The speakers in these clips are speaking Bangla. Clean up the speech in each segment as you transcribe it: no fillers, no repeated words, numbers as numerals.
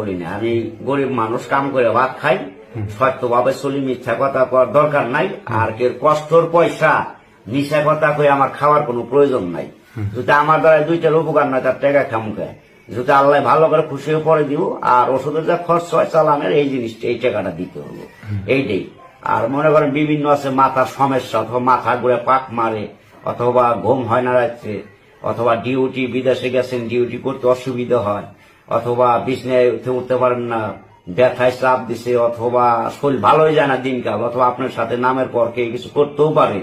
বলি না। আমি গরিব মানুষ, কাম করে ভাত খাই, সত্যভাবে চলি, মিথ্যা কথা করার দরকার নাই। আর কেউ কষ্টর পয়সা মিশা কথা কই আমার খাওয়ার কোনো প্রয়োজন নাই। যদি আমার দ্বারা দুইটার উপকার না, তার টাকা খামুকে যদি আল্লাহ ভালো করে খুশি হয়ে পরে দিব। আর ওষুধের যা খরচ হয় চালানের এই জিনিসটা, এই টাকাটা দিতে হলো, এইটাই। আর মনে করেন বিভিন্ন আছে মাথার সমস্যা, অথবা মাথা ঘুরে পাক মারে, অথবা ঘুম হয় না রাত্রে, অথবা ডিউটি বিদেশে গেছেন, ডিউটি করতে অসুবিধা হয়, অথবা বিছনায় উঠতে পারেন না, ব্যথায় চাপ দিছে, অথবা শরীর ভালোই যায় না দিনকাল, অথবা আপনার সাথে নামের পর কে কিছু করতেও পারে,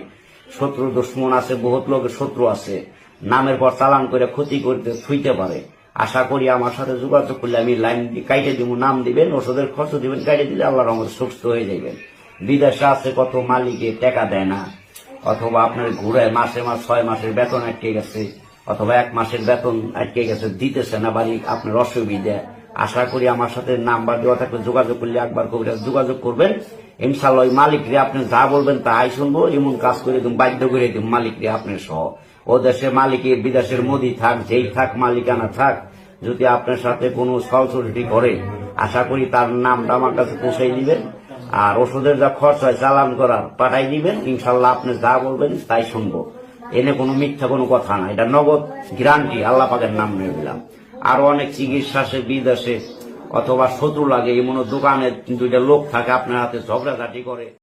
শত্রু দুশ্মন আছে, বহুত লোকের শত্রু আছে, নামের পর চালান করে ক্ষতি করতে থুইতে পারে। আশা করি আমার সাথে যোগাযোগ করলে আমি লাইন কাইটে দিব, নাম দিবেন, ওষুধের খরচ দিবেন, কাইটে দিলে আল্লাহর রহমতে সুস্থ হয়ে যাবেন। বিদেশে আছে কত মালিকে টাকা দেয় না, অথবা আপনার ঘুরায় মাসে মাস 6 মাসের বেতন আটকে গেছে, অথবা 1 মাসের বেতন আটকে গেছে, দিতেছে না বাড়ি, আপনার অসুবিধা। আশা করি আমার সাথে নাম্বার দেওয়া থাকলে যোগাযোগ করলে একবার যোগাযোগ করবেন। ইনশাল্লাহ ওই মালিকরে আপনি যা বলবেন তাই শুনবো, এমন কাজ করে দিন, বাধ্য করে দিন মালিকরে আপনার সহ। ও দেশের মালিকের, বিদেশের মোদি থাক, যেই থাক, মালিকানা থাক, যদি আপনার সাথে কোনো সহযোগিতা করে, আশা করি তার নামটা আমার কাছে পৌঁছাই দিবেন। আর ওষুধের যা খরচ হয় চালান করার পাঠাই দিবেন। ইনশাল্লাহ আপনি যা বলবেন তাই শুনবো। এনে কোনো মিথ্যা কোনো কথা না, এটা নগদ গ্যারান্টি, আল্লাহ পাকের নাম নিয়ে দিলাম। আরো অনেক চিকিৎসা আছে বিদেশে, অথবা শত্রু লাগে এমন দোকানে 2টা লোক থাকে আপনার হাতে ঝগড়াঝাটি করে।